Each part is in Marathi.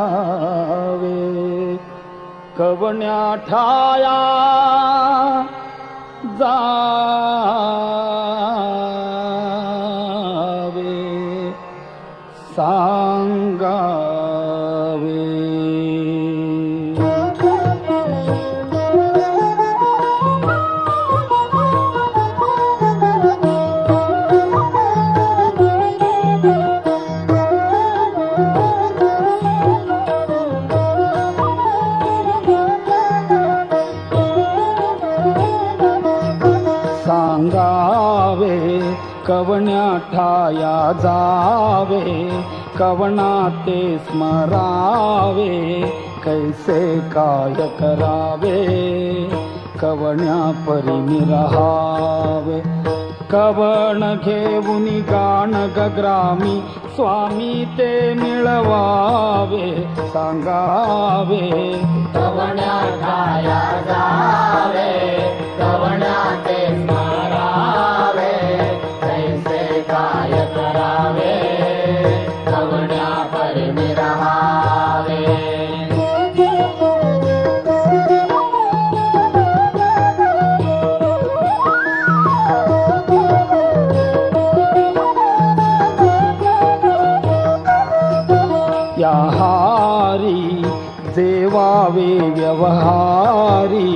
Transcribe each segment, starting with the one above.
सांगावे कवण्या ठाया जावे सांगावे सांगावे कवण्या ठाया जावे कवना ते स्मरावे कैसे काय करावे कवण्या परी रहावे कवण घेऊन गाण गग्रामी स्वामी ते मिळवावे सांगावे कवण्या ठाया जावे कवण्या ते स्मरावे कैसे काय करावे कवण्या परी रहावे या हारी जेवावे व्यवहारी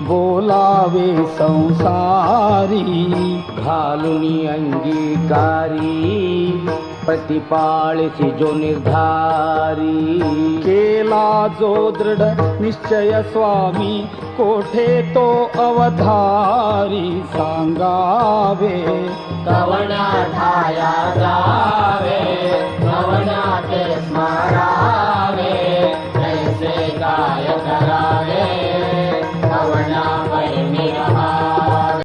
बोलावे संसारी घालून अंगीकारी प्रतिपाळसी जो निर्धारी केला जो दृढ निश्चय स्वामी कोठे तो अवधारी सांगावे कवण्या ठाया जावे कवण्या ते स्मरावे